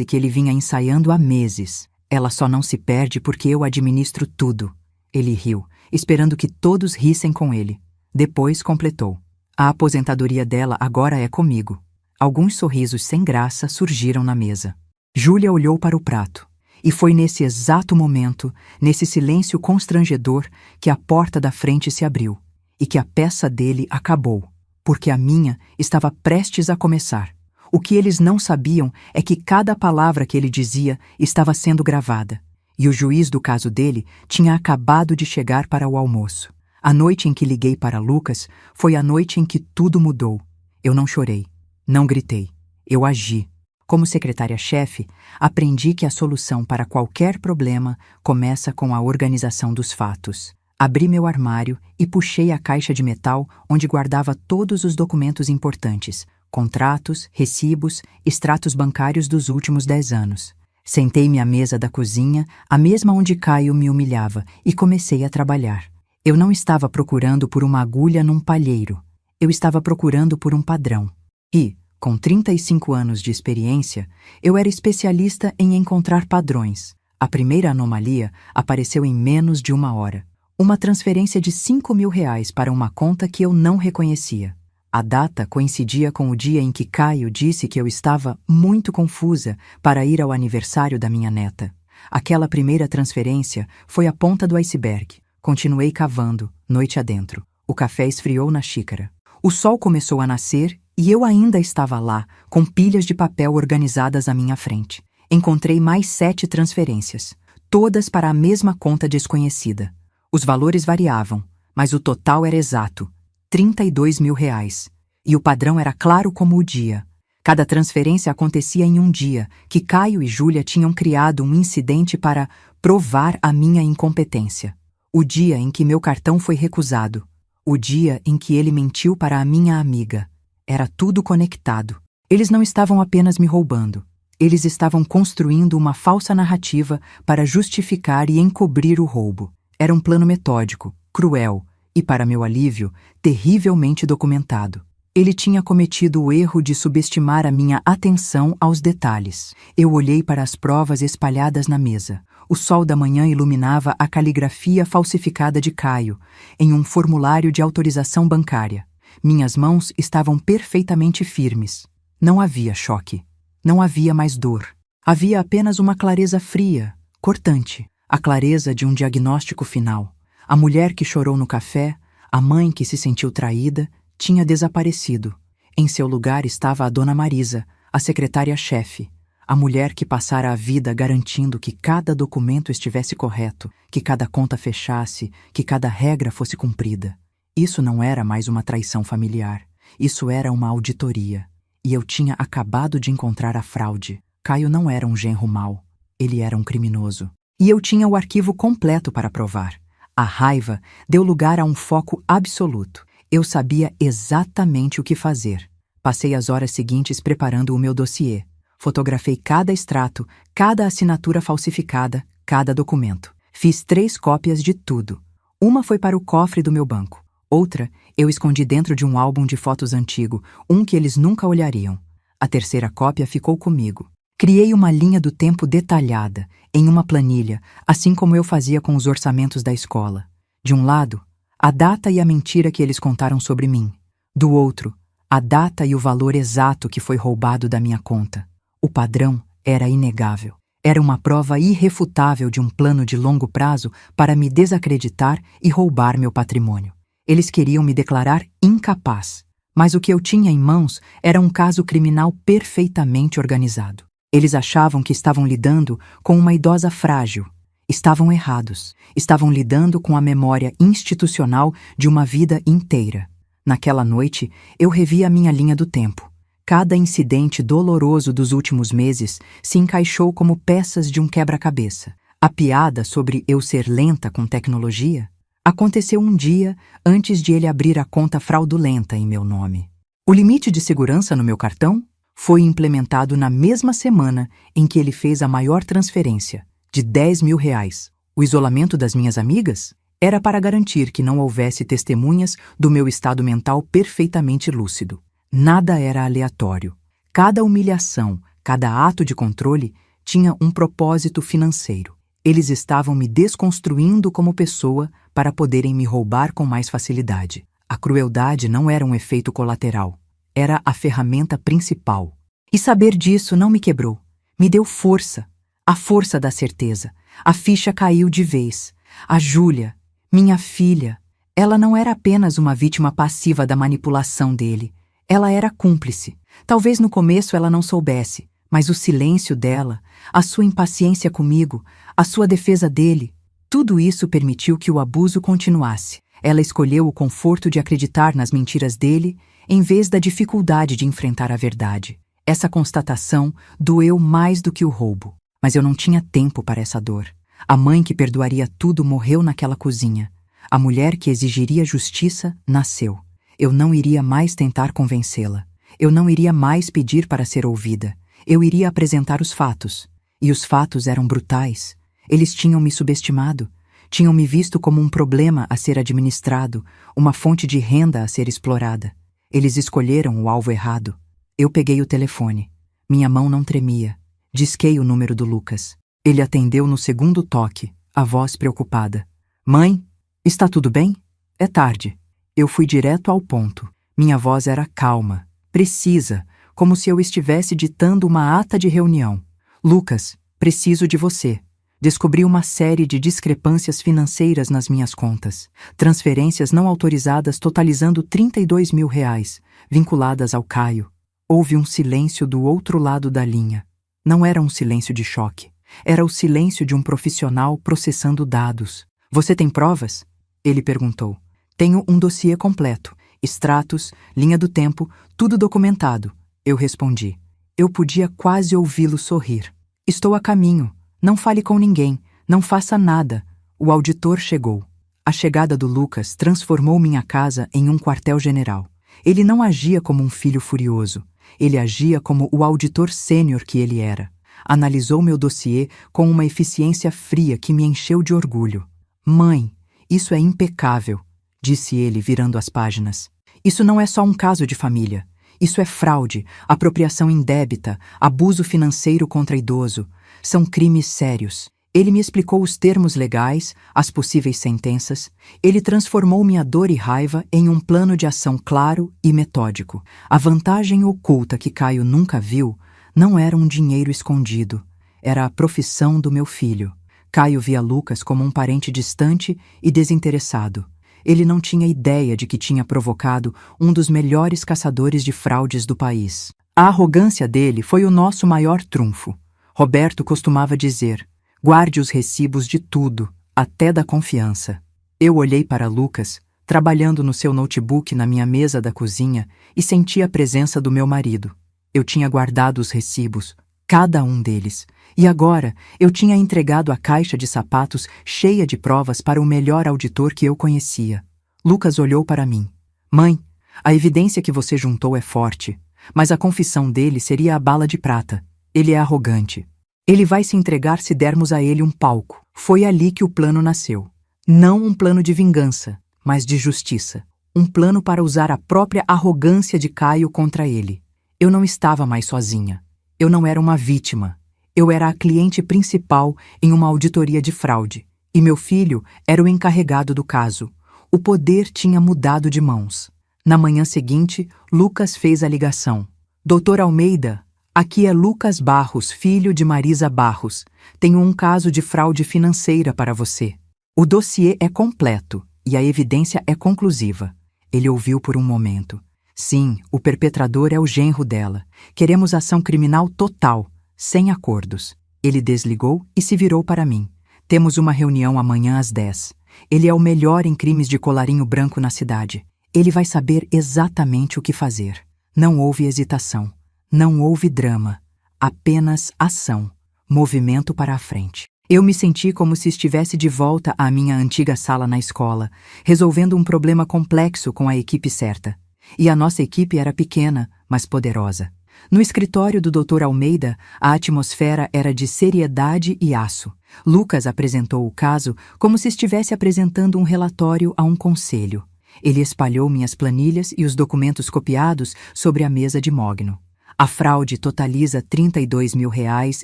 que ele vinha ensaiando há meses. Ela só não se perde porque eu administro tudo. Ele riu, esperando que todos rissem com ele. Depois completou. A aposentadoria dela agora é comigo. Alguns sorrisos sem graça surgiram na mesa. Júlia olhou para o prato. E foi nesse exato momento, nesse silêncio constrangedor, que a porta da frente se abriu. E que a peça dele acabou. Porque a minha estava prestes a começar. O que eles não sabiam é que cada palavra que ele dizia estava sendo gravada. E o juiz do caso dele tinha acabado de chegar para o almoço. A noite em que liguei para Lucas foi a noite em que tudo mudou. Eu não chorei, não gritei, eu agi. Como secretária-chefe, aprendi que a solução para qualquer problema começa com a organização dos fatos. Abri meu armário e puxei a caixa de metal onde guardava todos os documentos importantes, contratos, recibos, extratos bancários dos últimos 10 anos. Sentei-me à mesa da cozinha, a mesma onde Caio me humilhava, e comecei a trabalhar. Eu não estava procurando por uma agulha num palheiro. Eu estava procurando por um padrão. E, com 35 anos de experiência, eu era especialista em encontrar padrões. A primeira anomalia apareceu em menos de 1 hora. Uma transferência de R$ 5.000 para uma conta que eu não reconhecia. A data coincidia com o dia em que Caio disse que eu estava muito confusa para ir ao aniversário da minha neta. Aquela primeira transferência foi a ponta do iceberg. Continuei cavando, noite adentro. O café esfriou na xícara. O sol começou a nascer e eu ainda estava lá, com pilhas de papel organizadas à minha frente. Encontrei mais 7 transferências, todas para a mesma conta desconhecida. Os valores variavam, mas o total era exato, R$ 32.000. E o padrão era claro como o dia. Cada transferência acontecia em um dia que Caio e Júlia tinham criado um incidente para provar a minha incompetência. O dia em que meu cartão foi recusado. O dia em que ele mentiu para a minha amiga. Era tudo conectado. Eles não estavam apenas me roubando. Eles estavam construindo uma falsa narrativa para justificar e encobrir o roubo. Era um plano metódico, cruel e, para meu alívio, terrivelmente documentado. Ele tinha cometido o erro de subestimar a minha atenção aos detalhes. Eu olhei para as provas espalhadas na mesa. O sol da manhã iluminava a caligrafia falsificada de Caio, em um formulário de autorização bancária. Minhas mãos estavam perfeitamente firmes. Não havia choque. Não havia mais dor. Havia apenas uma clareza fria, cortante. A clareza de um diagnóstico final. A mulher que chorou no café, a mãe que se sentiu traída, tinha desaparecido. Em seu lugar estava a Dona Marisa, a secretária-chefe, a mulher que passara a vida garantindo que cada documento estivesse correto, que cada conta fechasse, que cada regra fosse cumprida. Isso não era mais uma traição familiar. Isso era uma auditoria. E eu tinha acabado de encontrar a fraude. Caio não era um genro mau. Ele era um criminoso. E eu tinha o arquivo completo para provar. A raiva deu lugar a um foco absoluto. Eu sabia exatamente o que fazer. Passei as horas seguintes preparando o meu dossiê. Fotografei cada extrato, cada assinatura falsificada, cada documento. Fiz 3 cópias de tudo. Uma foi para o cofre do meu banco. Outra eu escondi dentro de um álbum de fotos antigo, um que eles nunca olhariam. A terceira cópia ficou comigo. Criei uma linha do tempo detalhada, em uma planilha, assim como eu fazia com os orçamentos da escola. De um lado, a data e a mentira que eles contaram sobre mim. Do outro, a data e o valor exato que foi roubado da minha conta. O padrão era inegável. Era uma prova irrefutável de um plano de longo prazo para me desacreditar e roubar meu patrimônio. Eles queriam me declarar incapaz, mas o que eu tinha em mãos era um caso criminal perfeitamente organizado. Eles achavam que estavam lidando com uma idosa frágil. Estavam errados. Estavam lidando com a memória institucional de uma vida inteira. Naquela noite, eu revi a minha linha do tempo. Cada incidente doloroso dos últimos meses se encaixou como peças de um quebra-cabeça. A piada sobre eu ser lenta com tecnologia aconteceu um dia antes de ele abrir a conta fraudulenta em meu nome. O limite de segurança no meu cartão foi implementado na mesma semana em que ele fez a maior transferência, de R$ 10.000. O isolamento das minhas amigas era para garantir que não houvesse testemunhas do meu estado mental perfeitamente lúcido. Nada era aleatório. Cada humilhação, cada ato de controle tinha um propósito financeiro. Eles estavam me desconstruindo como pessoa para poderem me roubar com mais facilidade. A crueldade não era um efeito colateral. Era a ferramenta principal. E saber disso não me quebrou. Me deu força. A força da certeza. A ficha caiu de vez. A Júlia, minha filha, ela não era apenas uma vítima passiva da manipulação dele. Ela era cúmplice. Talvez no começo ela não soubesse, mas o silêncio dela, a sua impaciência comigo, a sua defesa dele, tudo isso permitiu que o abuso continuasse. Ela escolheu o conforto de acreditar nas mentiras dele em vez da dificuldade de enfrentar a verdade. Essa constatação doeu mais do que o roubo, mas eu não tinha tempo para essa dor. A mãe que perdoaria tudo morreu naquela cozinha. A mulher que exigiria justiça nasceu. Eu não iria mais tentar convencê-la. Eu não iria mais pedir para ser ouvida. Eu iria apresentar os fatos. E os fatos eram brutais. Eles tinham me subestimado. Tinham me visto como um problema a ser administrado, uma fonte de renda a ser explorada. Eles escolheram o alvo errado. Eu peguei o telefone. Minha mão não tremia. Disquei o número do Lucas. Ele atendeu no segundo toque, a voz preocupada. Mãe, está tudo bem? É tarde. Eu fui direto ao ponto. Minha voz era calma, precisa, como se eu estivesse ditando uma ata de reunião. Lucas, preciso de você. Descobri uma série de discrepâncias financeiras nas minhas contas. Transferências não autorizadas totalizando R$ 32.000, vinculadas ao Caio. Houve um silêncio do outro lado da linha. Não era um silêncio de choque. Era o silêncio de um profissional processando dados. Você tem provas? Ele perguntou. Tenho um dossiê completo. Extratos, linha do tempo, tudo documentado. Eu respondi. Eu podia quase ouvi-lo sorrir. Estou a caminho. Não fale com ninguém. Não faça nada. O auditor chegou. A chegada do Lucas transformou minha casa em um quartel-general. Ele não agia como um filho furioso. Ele agia como o auditor sênior que ele era. Analisou meu dossiê com uma eficiência fria que me encheu de orgulho. Mãe, isso é impecável, disse ele virando as páginas. Isso não é só um caso de família. Isso é fraude, apropriação indébita, abuso financeiro contra idoso. São crimes sérios. Ele me explicou os termos legais, as possíveis sentenças. Ele transformou minha dor e raiva em um plano de ação claro e metódico. A vantagem oculta que Caio nunca viu não era um dinheiro escondido. Era a profissão do meu filho. Caio via Lucas como um parente distante e desinteressado. Ele não tinha ideia de que tinha provocado um dos melhores caçadores de fraudes do país. A arrogância dele foi o nosso maior trunfo. Roberto costumava dizer: guarde os recibos de tudo, até da confiança. Eu olhei para Lucas, trabalhando no seu notebook na minha mesa da cozinha, e senti a presença do meu marido. Eu tinha guardado os recibos, cada um deles, e agora eu tinha entregado a caixa de sapatos cheia de provas para o melhor auditor que eu conhecia. Lucas olhou para mim. Mãe, a evidência que você juntou é forte, mas a confissão dele seria a bala de prata. Ele é arrogante. Ele vai se entregar se dermos a ele um palco. Foi ali que o plano nasceu. Não um plano de vingança, mas de justiça. Um plano para usar a própria arrogância de Caio contra ele. Eu não estava mais sozinha. Eu não era uma vítima. Eu era a cliente principal em uma auditoria de fraude. E meu filho era o encarregado do caso. O poder tinha mudado de mãos. Na manhã seguinte, Lucas fez a ligação. Doutor Almeida, aqui é Lucas Barros, filho de Marisa Barros. Tenho um caso de fraude financeira para você. O dossiê é completo e a evidência é conclusiva. Ele ouviu por um momento. Sim, o perpetrador é o genro dela. Queremos ação criminal total, sem acordos. Ele desligou e se virou para mim. Temos uma reunião amanhã às 10. Ele é o melhor em crimes de colarinho branco na cidade. Ele vai saber exatamente o que fazer. Não houve hesitação. Não houve drama. Apenas ação. Movimento para a frente. Eu me senti como se estivesse de volta à minha antiga sala na escola, resolvendo um problema complexo com a equipe certa. E a nossa equipe era pequena, mas poderosa. No escritório do Dr. Almeida, a atmosfera era de seriedade e aço. Lucas apresentou o caso como se estivesse apresentando um relatório a um conselho. Ele espalhou minhas planilhas e os documentos copiados sobre a mesa de mogno. A fraude totaliza R$32 mil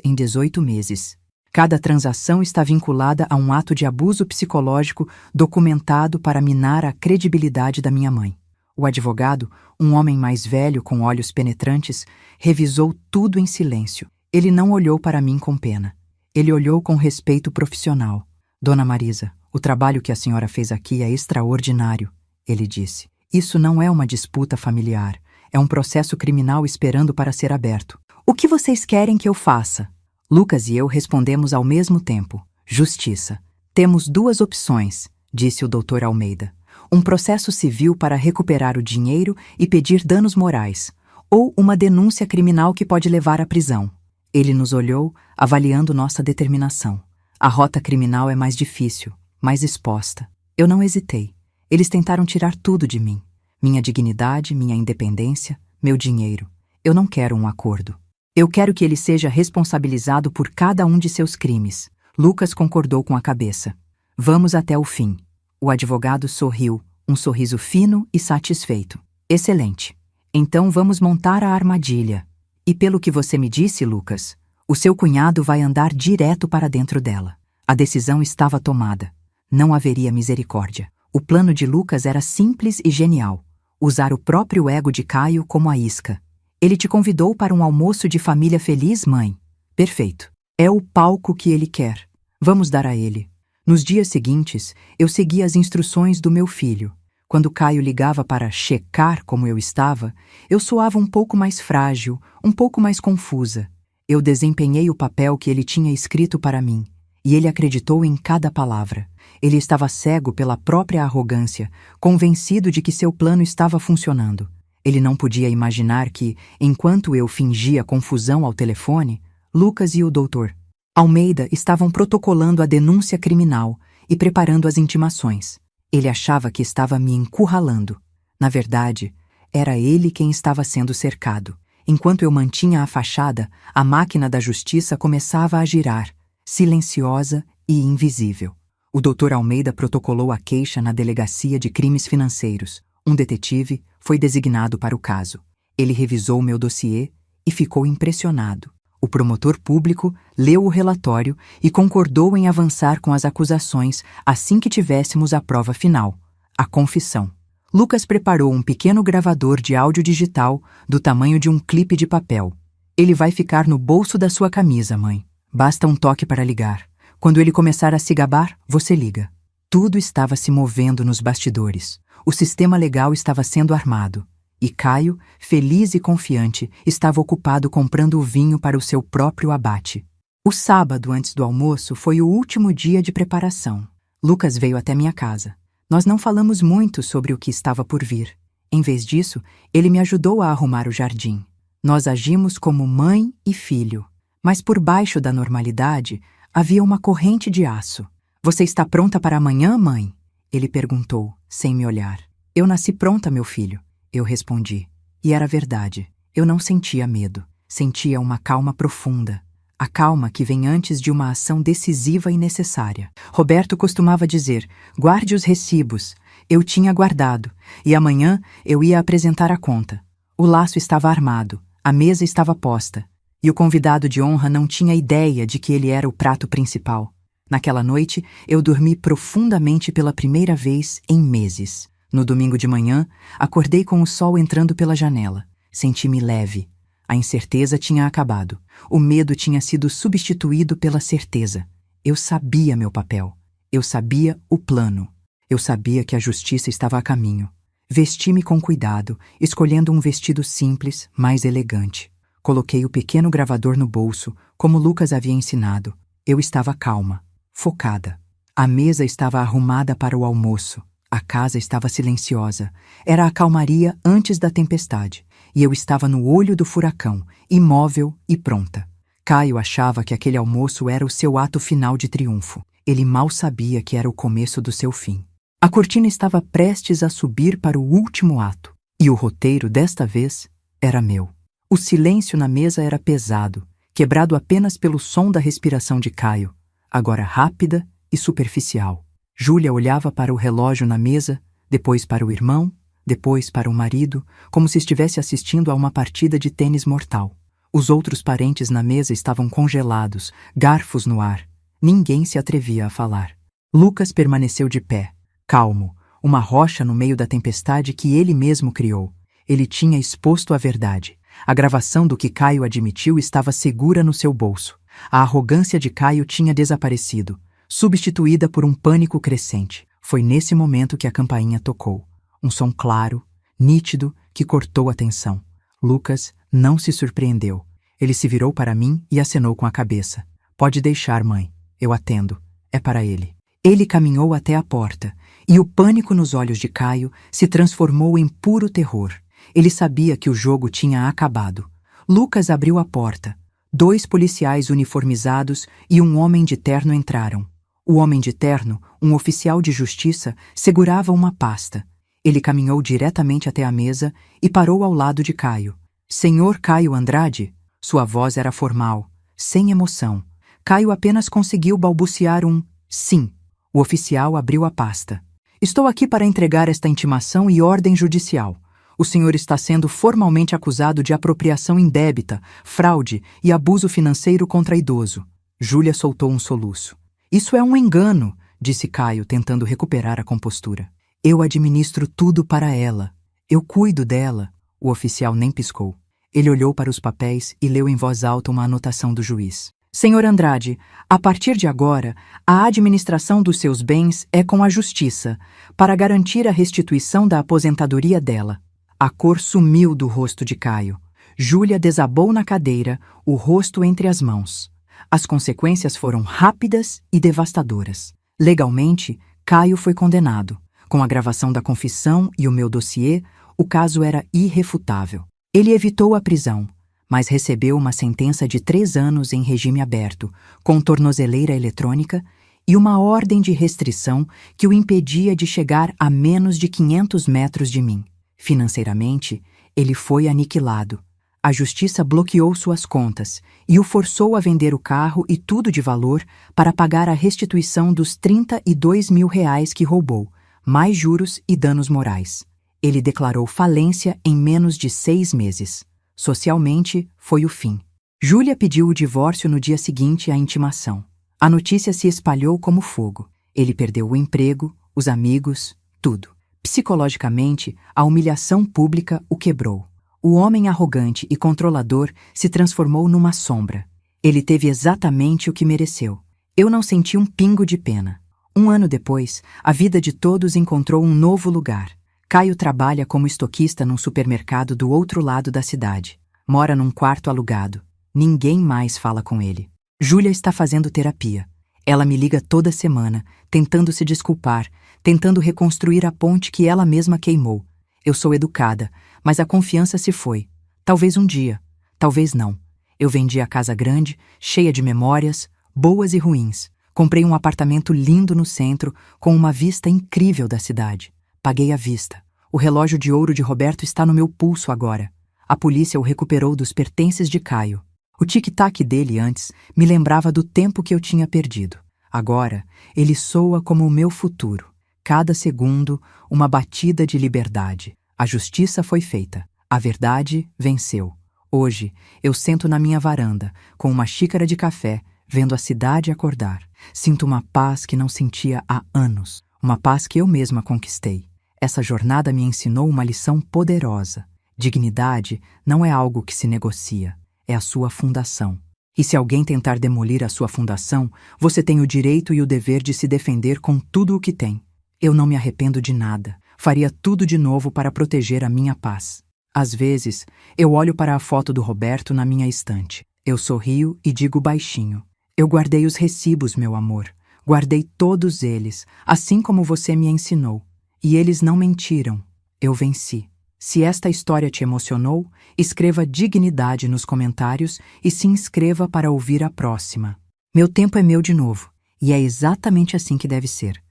em 18 meses. Cada transação está vinculada a um ato de abuso psicológico documentado para minar a credibilidade da minha mãe. O advogado, um homem mais velho com olhos penetrantes, revisou tudo em silêncio. Ele não olhou para mim com pena. Ele olhou com respeito profissional. Dona Marisa, o trabalho que a senhora fez aqui é extraordinário, ele disse. Isso não é uma disputa familiar. É um processo criminal esperando para ser aberto. O que vocês querem que eu faça? Lucas e eu respondemos ao mesmo tempo. Justiça. Temos duas opções, disse o Dr. Almeida. Um processo civil para recuperar o dinheiro e pedir danos morais, ou uma denúncia criminal que pode levar à prisão. Ele nos olhou, avaliando nossa determinação. A rota criminal é mais difícil, mais exposta. Eu não hesitei. Eles tentaram tirar tudo de mim. Minha dignidade, minha independência, meu dinheiro. Eu não quero um acordo. Eu quero que ele seja responsabilizado por cada um de seus crimes. Lucas concordou com a cabeça. Vamos até o fim. O advogado sorriu, um sorriso fino e satisfeito. Excelente. Então vamos montar a armadilha. E pelo que você me disse, Lucas, o seu cunhado vai andar direto para dentro dela. A decisão estava tomada. Não haveria misericórdia. O plano de Lucas era simples e genial. Usar o próprio ego de Caio como a isca. Ele te convidou para um almoço de família feliz, mãe? Perfeito. É o palco que ele quer. Vamos dar a ele. Nos dias seguintes, eu segui as instruções do meu filho. Quando Caio ligava para checar como eu estava, eu soava um pouco mais frágil, um pouco mais confusa. Eu desempenhei o papel que ele tinha escrito para mim, e ele acreditou em cada palavra. Ele estava cego pela própria arrogância, convencido de que seu plano estava funcionando. Ele não podia imaginar que, enquanto eu fingia confusão ao telefone, Lucas e o Dr. Almeida estavam protocolando a denúncia criminal e preparando as intimações. Ele achava que estava me encurralando. Na verdade, era ele quem estava sendo cercado. Enquanto eu mantinha a fachada, a máquina da justiça começava a girar, silenciosa e invisível. O Dr. Almeida protocolou a queixa na Delegacia de Crimes Financeiros. Um detetive foi designado para o caso. Ele revisou meu dossiê e ficou impressionado. O promotor público leu o relatório e concordou em avançar com as acusações assim que tivéssemos a prova final, a confissão. Lucas preparou um pequeno gravador de áudio digital do tamanho de um clipe de papel. Ele vai ficar no bolso da sua camisa, mãe. Basta um toque para ligar. Quando ele começar a se gabar, você liga. Tudo estava se movendo nos bastidores. O sistema legal estava sendo armado. E Caio, feliz e confiante, estava ocupado comprando o vinho para o seu próprio abate. O sábado, antes do almoço, foi o último dia de preparação. Lucas veio até minha casa. Nós não falamos muito sobre o que estava por vir. Em vez disso, ele me ajudou a arrumar o jardim. Nós agimos como mãe e filho, mas por baixo da normalidade havia uma corrente de aço. Você está pronta para amanhã, mãe? Ele perguntou, sem me olhar. Eu nasci pronta, meu filho, eu respondi. E era verdade. Eu não sentia medo. Sentia uma calma profunda. A calma que vem antes de uma ação decisiva e necessária. Roberto costumava dizer, guarde os recibos. Eu tinha guardado, e amanhã eu ia apresentar a conta. O laço estava armado, a mesa estava posta, e o convidado de honra não tinha ideia de que ele era o prato principal. Naquela noite, eu dormi profundamente pela primeira vez em meses. No domingo de manhã, acordei com o sol entrando pela janela. Senti-me leve. A incerteza tinha acabado. O medo tinha sido substituído pela certeza. Eu sabia meu papel. Eu sabia o plano. Eu sabia que a justiça estava a caminho. Vesti-me com cuidado, escolhendo um vestido simples, mas elegante. Coloquei o pequeno gravador no bolso, como Lucas havia ensinado. Eu estava calma, focada. A mesa estava arrumada para o almoço. A casa estava silenciosa. Era a calmaria antes da tempestade. E eu estava no olho do furacão, imóvel e pronta. Caio achava que aquele almoço era o seu ato final de triunfo. Ele mal sabia que era o começo do seu fim. A cortina estava prestes a subir para o último ato. E o roteiro, desta vez, era meu. O silêncio na mesa era pesado, quebrado apenas pelo som da respiração de Caio, agora rápida e superficial. Júlia olhava para o relógio na mesa, depois para o irmão, depois para o marido, como se estivesse assistindo a uma partida de tênis mortal. Os outros parentes na mesa estavam congelados, garfos no ar. Ninguém se atrevia a falar. Lucas permaneceu de pé, calmo, uma rocha no meio da tempestade que ele mesmo criou. Ele tinha exposto a verdade. A gravação do que Caio admitiu estava segura no seu bolso. A arrogância de Caio tinha desaparecido, substituída por um pânico crescente. Foi nesse momento que a campainha tocou. Um som claro, nítido, que cortou a tensão. Lucas não se surpreendeu. Ele se virou para mim e acenou com a cabeça. Pode deixar, mãe. Eu atendo. É para ele. Ele caminhou até a porta, e o pânico nos olhos de Caio se transformou em puro terror. Ele sabia que o jogo tinha acabado. Lucas abriu a porta. 2 policiais uniformizados e um homem de terno entraram. O homem de terno, um oficial de justiça, segurava uma pasta. Ele caminhou diretamente até a mesa e parou ao lado de Caio. Senhor Caio Andrade? Sua voz era formal, sem emoção. Caio apenas conseguiu balbuciar um sim. O oficial abriu a pasta. Estou aqui para entregar esta intimação e ordem judicial. O senhor está sendo formalmente acusado de apropriação indébita, fraude e abuso financeiro contra idoso. Júlia soltou um soluço. Isso é um engano, disse Caio, tentando recuperar a compostura. Eu administro tudo para ela. Eu cuido dela. O oficial nem piscou. Ele olhou para os papéis e leu em voz alta uma anotação do juiz. Senhor Andrade, a partir de agora, a administração dos seus bens é com a justiça, para garantir a restituição da aposentadoria dela. A cor sumiu do rosto de Caio. Júlia desabou na cadeira, o rosto entre as mãos. As consequências foram rápidas e devastadoras. Legalmente, Caio foi condenado. Com a gravação da confissão e o meu dossiê, o caso era irrefutável. Ele evitou a prisão, mas recebeu uma sentença de 3 anos em regime aberto, com tornozeleira eletrônica e uma ordem de restrição que o impedia de chegar a menos de 500 metros de mim. Financeiramente, ele foi aniquilado. A justiça bloqueou suas contas e o forçou a vender o carro e tudo de valor para pagar a restituição dos R$32 mil que roubou, mais juros e danos morais. Ele declarou falência em menos de 6 meses. Socialmente, foi o fim. Júlia pediu o divórcio no dia seguinte à intimação. A notícia se espalhou como fogo. Ele perdeu o emprego, os amigos, tudo. Psicologicamente, a humilhação pública o quebrou. O homem arrogante e controlador se transformou numa sombra. Ele teve exatamente o que mereceu. Eu não senti um pingo de pena. 1 ano depois, a vida de todos encontrou um novo lugar. Caio trabalha como estoquista num supermercado do outro lado da cidade. Mora num quarto alugado. Ninguém mais fala com ele. Júlia está fazendo terapia. Ela me liga toda semana, tentando se desculpar, tentando reconstruir a ponte que ela mesma queimou. Eu sou educada, mas a confiança se foi. Talvez um dia. Talvez não. Eu vendi a casa grande, cheia de memórias, boas e ruins. Comprei um apartamento lindo no centro, com uma vista incrível da cidade. Paguei à vista. O relógio de ouro de Roberto está no meu pulso agora. A polícia o recuperou dos pertences de Caio. O tic-tac dele antes me lembrava do tempo que eu tinha perdido. Agora, ele soa como o meu futuro. Cada segundo, uma batida de liberdade. A justiça foi feita. A verdade venceu. Hoje, eu sento na minha varanda, com uma xícara de café, vendo a cidade acordar. Sinto uma paz que não sentia há anos. Uma paz que eu mesma conquistei. Essa jornada me ensinou uma lição poderosa. Dignidade não é algo que se negocia, é a sua fundação. E se alguém tentar demolir a sua fundação, você tem o direito e o dever de se defender com tudo o que tem. Eu não me arrependo de nada. Faria tudo de novo para proteger a minha paz. Às vezes, eu olho para a foto do Roberto na minha estante. Eu sorrio e digo baixinho: eu guardei os recibos, meu amor. Guardei todos eles, assim como você me ensinou. E eles não mentiram. Eu venci. Se esta história te emocionou, escreva dignidade nos comentários e se inscreva para ouvir a próxima. Meu tempo é meu de novo, e é exatamente assim que deve ser.